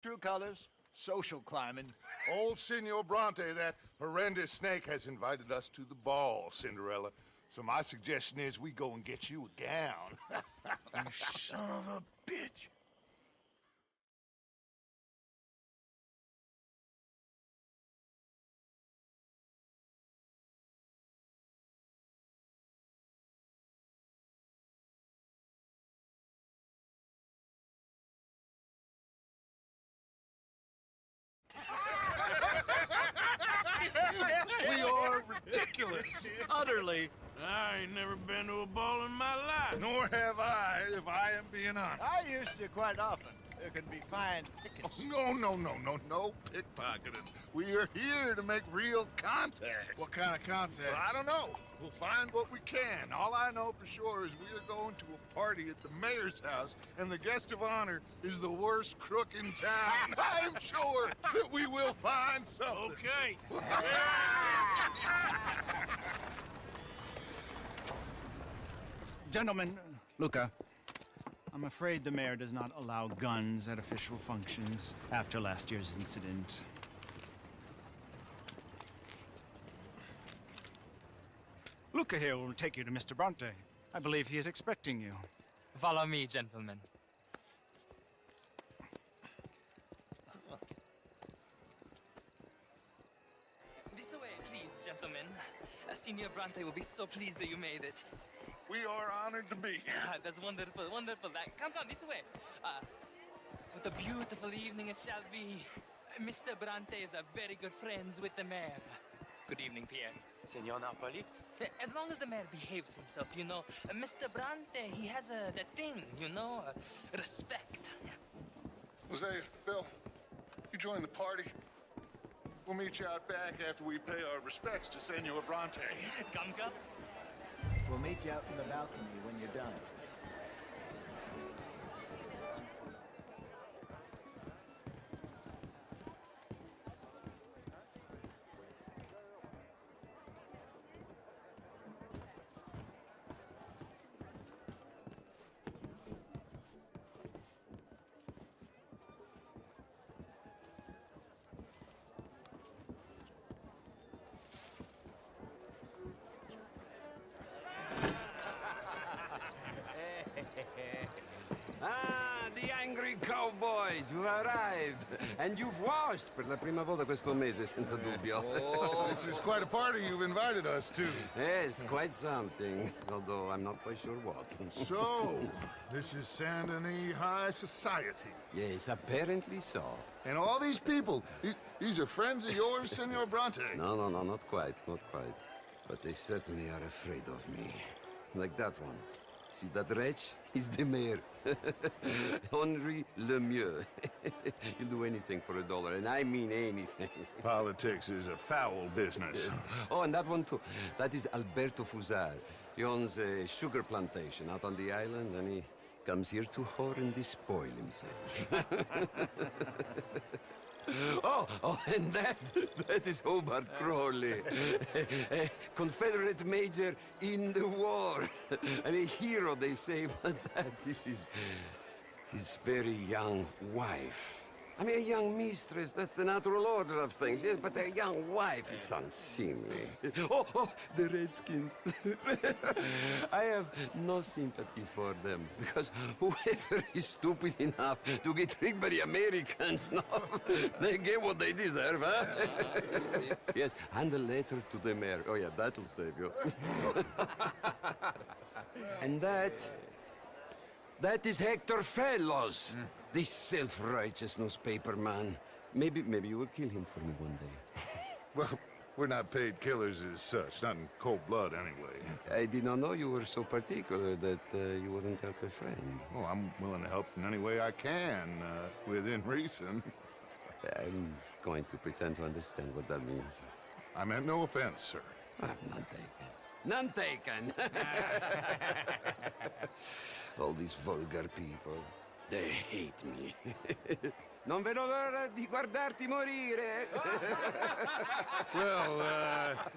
True colors, social climbing. Old Senor Bronte, that horrendous snake, has invited us to the ball, Cinderella. So my suggestion is we go and get you a gown. You son of a bitch. We are ridiculous. Utterly. I ain't never been to a ball in my life. Nor have I, if I am being honest. I used to quite often. There can be fine pickings. No pickpocketing. We are here to make real contact. What kind of contact? Well, I don't know. We'll find what we can. All I know for sure is we are going to a party at the mayor's house, and the guest of honor is the worst crook in town. I'm sure that we will find something. Okay. Gentlemen, Luca, I'm afraid the mayor does not allow guns at official functions after last year's incident. Luca here will take you to Mr. Bronte. I believe he is expecting you. Follow me, gentlemen. This way, please, gentlemen. Senior Bronte will be so pleased that you made it. We are honored to be here. That's wonderful, wonderful. Come this way. What a beautiful evening it shall be. Mr. Bronte is a very good friends with the mayor. Good evening, Pierre. Senor Napoli? As long as the mayor behaves himself, you know. Mr. Bronte, he has that thing, you know, respect. Jose, Bill, you join the party. We'll meet you out back after we pay our respects to Senor Bronte. Come. We'll meet you out in the balcony when you're done. The angry cowboys, you've arrived. And you've washed per la prima volta questo mese, senza dubbio. This is quite a party you've invited us to. Yes, quite something. Although I'm not quite sure what. So, this is Saint Denis High Society. Yes, apparently so. And all these people, these are friends of yours, Senor Bronte? No, not quite, not quite. But they certainly are afraid of me. Like that one. See that wretch? He's the mayor. Henri Lemieux. He'll do anything for $1, and I mean anything. Politics is a foul business. Yes. Oh, and that one too. That is Alberto Fusar. He owns a sugar plantation out on the island, and he comes here to whore and despoil himself. Oh, and that is Hobart Crawley, a Confederate major in the war. And a hero, they say, but that is his very young wife. I mean, a young mistress, that's the natural order of things, yes, but a young wife is unseemly. Oh, the Redskins. I have no sympathy for them, because whoever is stupid enough to get tricked by the Americans, no, they get what they deserve, huh? Yes, and a letter to the mayor. Oh, yeah, that'll save you. And that is Hector Fellows. This self-righteous newspaper man. Maybe you will kill him for me one day. Well, we're not paid killers as such, not in cold blood anyway. I did not know you were so particular that you wouldn't help a friend. Oh, I'm willing to help in any way I can, within reason. I'm going to pretend to understand what that means. I meant no offense, sir. None taken. None taken! All these vulgar people, they hate me. Non vedo l'ora di guardarti morire. Well,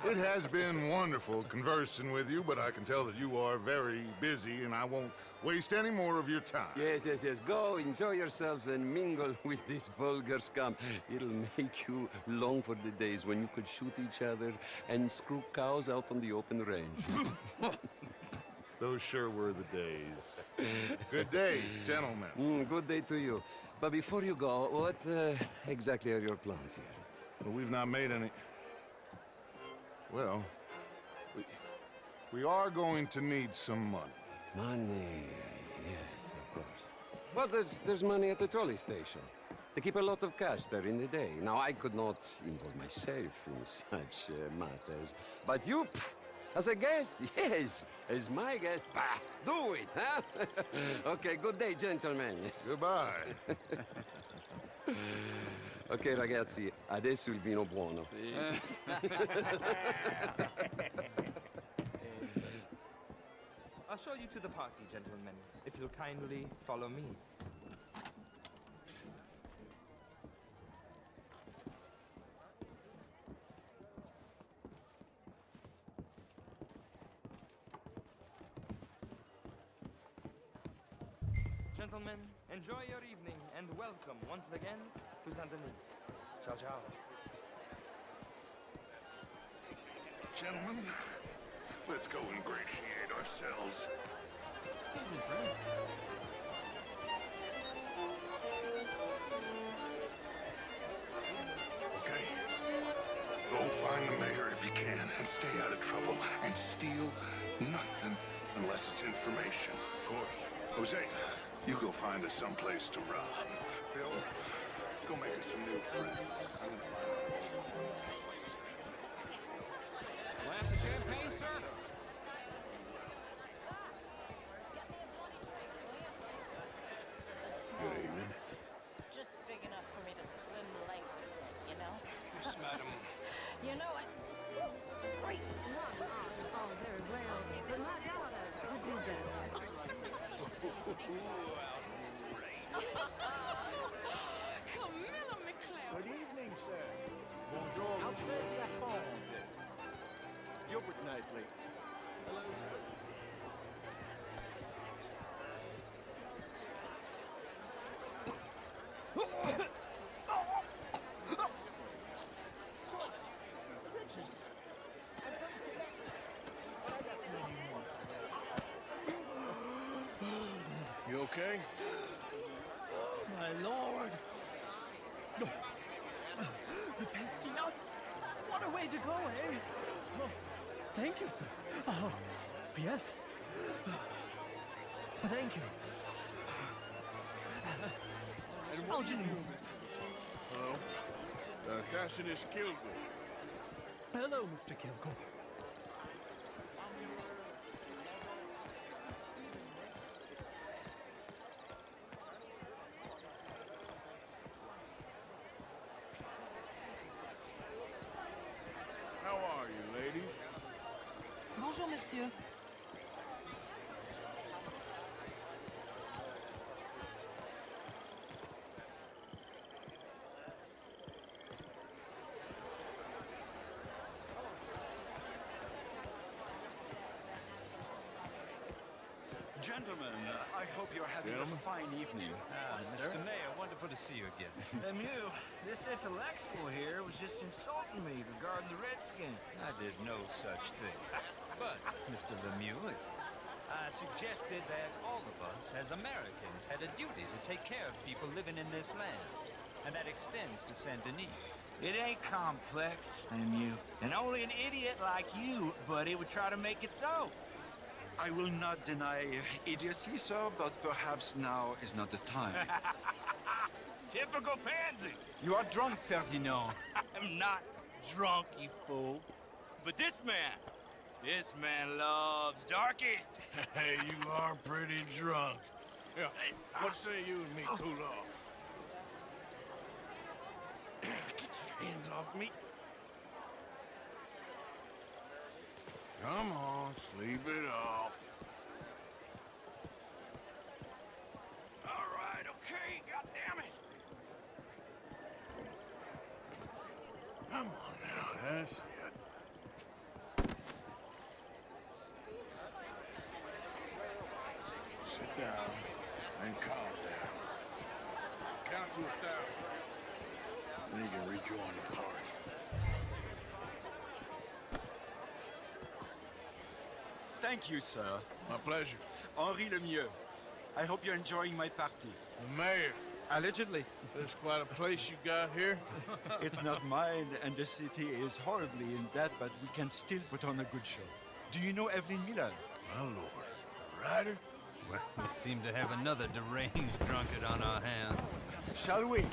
it has been wonderful conversing with you, but I can tell that you are very busy, and I won't waste any more of your time. Yes. Go, enjoy yourselves, and mingle with this vulgar scum. It'll make you long for the days when you could shoot each other and screw cows out on the open range. Those sure were the days. Good day, gentlemen. Good day to you. But before you go, what exactly are your plans here? Well, we've not made any... Well, we are going to need some money. Money, yes, of course. Well, there's money at the trolley station. They keep a lot of cash there in the day. Now, I could not involve myself in such matters. But you, as a guest, yes, as my guest, bah, do it, huh? Okay, good day, gentlemen. Goodbye. Ok, ragazzi, adesso il vino buono. I'll show you to the party, gentlemen, if you'll kindly follow me. Gentlemen, enjoy your evening and welcome once again to Saint-Denis. Ciao, ciao. Gentlemen, let's go ingratiate ourselves. Okay. Go find the mayor if you can and stay out of trouble and steal nothing unless it's information. Of course. Jose, you go find us someplace to rob. Bill, go make us some new friends. Glass of champagne, sir? Good evening. Just big enough for me to swim lengths in, you know? Yes, madam. You know what? Great. It's all very well, but my daughter could do better. Camilla McLeod. Good evening, sir. Bonjour, Alfred Lafond. Gilbert Knightley. Hello, sir. You okay? Oh, my lord. The pesky nut. What a way to go, eh? Oh, thank you, sir. Oh, yes. Thank you. Algernon. Hello? Cassius Kilgore. Hello, Mr. Kilgore. How are you, ladies? Bonjour, monsieur. Gentlemen, I hope you're having a fine evening. Mr. Mayor, wonderful to see you again. Lemieux, this intellectual here was just insulting me regarding the Redskin. I did no such thing. But, Mr. Lemieux, I suggested that all of us, as Americans, had a duty to take care of people living in this land. And that extends to Saint-Denis. It ain't complex, Lemieux. And only an idiot like you, buddy, would try to make it so. I will not deny idiocy, sir, but perhaps now is not the time. Typical pansy. You are drunk, Ferdinand. I'm not drunk, you fool. But this man loves darkies. Hey, you are pretty drunk. Yeah, what say you and me cool off? Get your hands off me. Come on, sleep it off. All right, okay, goddammit. I see it. Sit down and calm down. Count to 1,000. Then you can rejoin the party. Thank you, sir. My pleasure. Henri Lemieux. I hope you're enjoying my party. The mayor. Allegedly. That's quite a place you got here. It's not mine, and the city is horribly in debt, but we can still put on a good show. Do you know Evelyn Miller? My lord. A rider? Well, we seem to have another deranged drunkard on our hands. Shall we?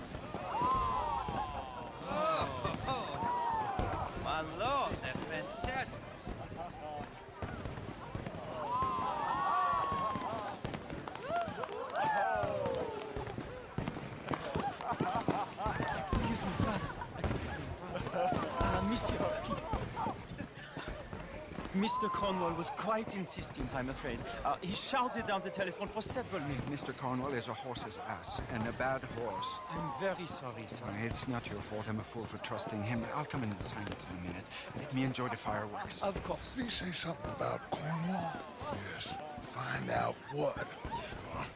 My lord, they're fantastic. Excuse me, brother. Excuse me, brother. Monsieur, please. Mr. Cornwall was quite insistent, I'm afraid. He shouted down the telephone for several minutes. Mr. Cornwall is a horse's ass, and a bad horse. I'm very sorry, sir. It's not your fault. I'm a fool for trusting him. I'll come in and sign it in a minute. Let me enjoy the fireworks. Of course. Did he say something about Cornwall? Yes. Find out what. Sure.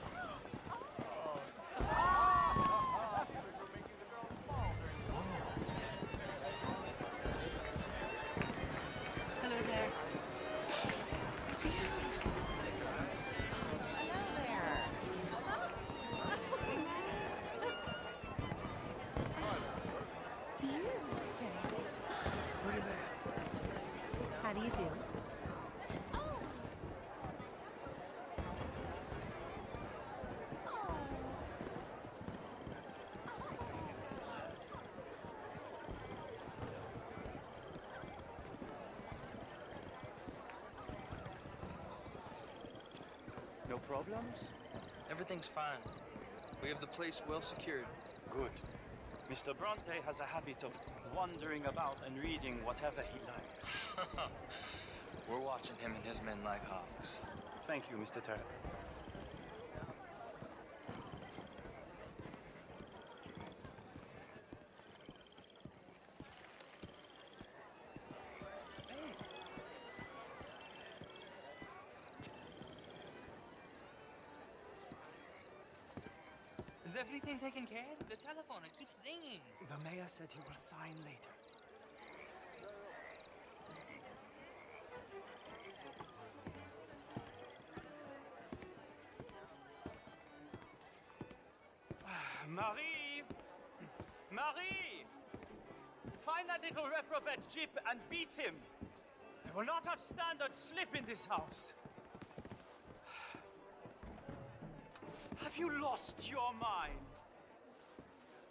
Hello there. How do you do? No problems? Everything's fine. We have the place well secured. Good. Mr. Bronte has a habit of wandering about and reading whatever he likes. We're watching him and his men like hawks. Thank you, Mr. Turner. Is everything taken care of? The telephone, it keeps ringing. The mayor said he will sign later. Marie! Marie! Find that little reprobate Jeep and beat him. I will not have standard slip in this house. Have you lost your mind?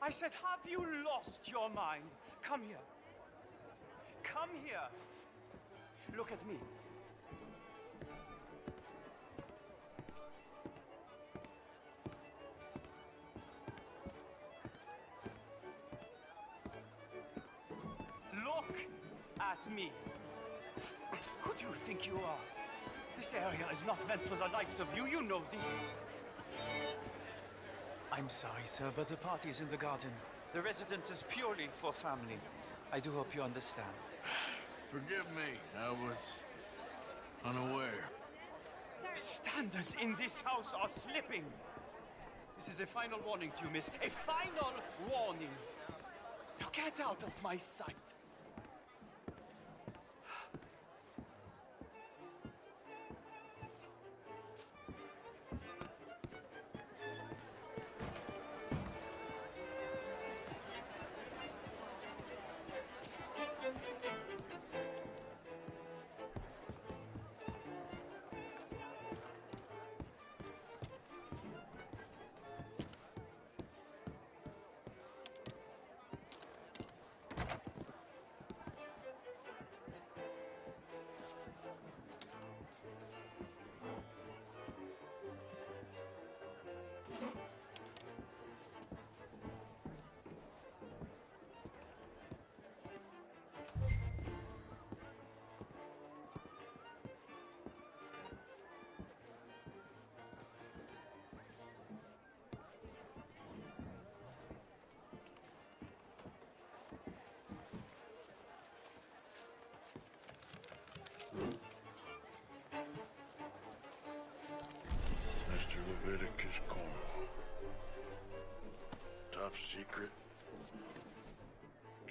I said, have you lost your mind? Come here. Come here. Look at me. Look at me. Who do you think you are? This area is not meant for the likes of you. You know this. I'm sorry, sir, but the party is in the garden. The residence is purely for family. I do hope you understand. Forgive me. I was unaware. The standards in this house are slipping. This is a final warning to you, miss. A final warning. Now get out of my sight.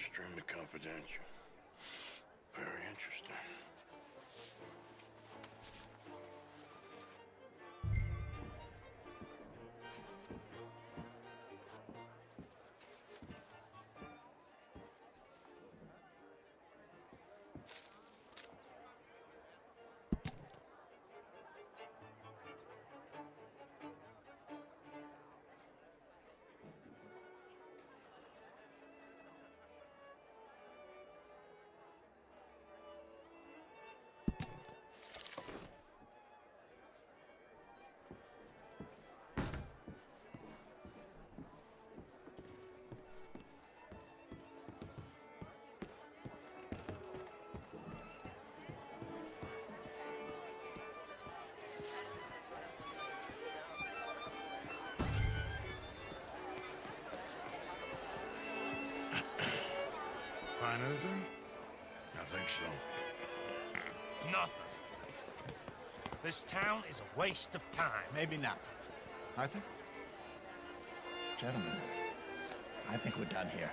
Extremely confidential. Very interesting. Find anything? I think so. Nothing. This town is a waste of time. Maybe not. I think... Gentlemen, I think we're done here.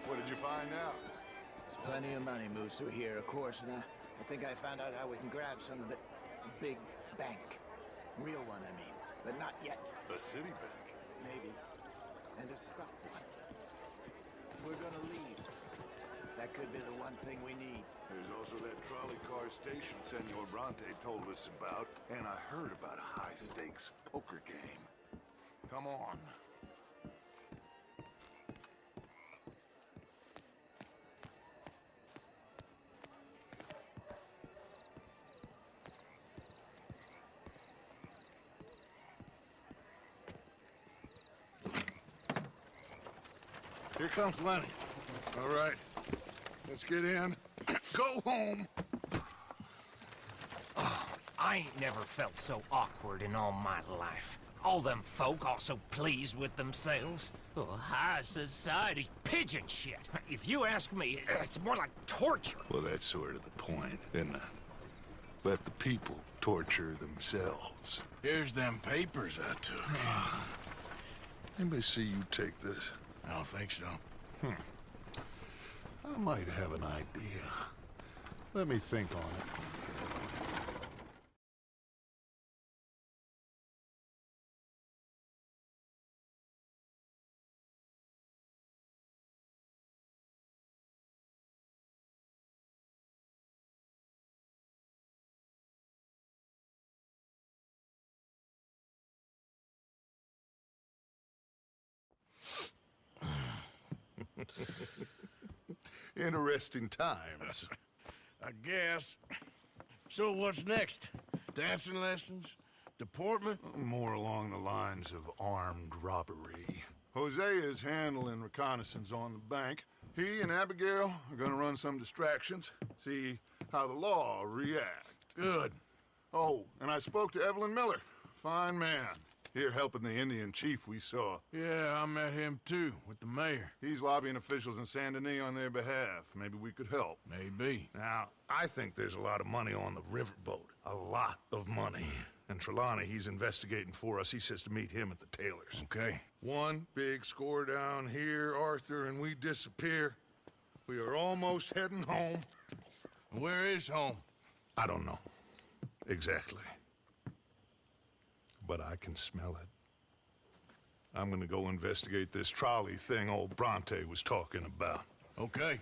What did you find out? There's plenty of money moves through here, of course, and I think I found out how we can grab some of it. Big bank. Real one, I mean. But not yet. A city bank. Maybe. And a stuffed one. If we're gonna leave, that could be the one thing we need. There's also that trolley car station Senor Bronte told us about, and I heard about a high-stakes poker game. Come on. Here comes Lenny. All right, let's get in. Go home. Oh, I ain't never felt so awkward in all my life. All them folk all so pleased with themselves. Oh, high society's pigeon shit. If you ask me, it's more like torture. Well, that's sort of the point, isn't it? Let the people torture themselves. Here's them papers I took. Anybody see you take this? I don't think so. I might have an idea. Let me think on it. Interesting times. I guess. So what's next? Dancing lessons? Deportment? More along the lines of armed robbery. Hosea is handling reconnaissance on the bank. He and Abigail are gonna run some distractions, see how the law react. Good. Oh, and I spoke to Evelyn Miller. Fine man. Here helping the Indian chief we saw. Yeah, I met him too, with the mayor. He's lobbying officials in Saint Denis on their behalf. Maybe we could help. Maybe. Now, I think there's a lot of money on the riverboat. A lot of money. And Trelawney, he's investigating for us. He says to meet him at the Taylors. Okay. One big score down here, Arthur, and we disappear. We are almost heading home. Where is home? I don't know. Exactly. But I can smell it. I'm gonna go investigate this trolley thing old Bronte was talking about. Okay.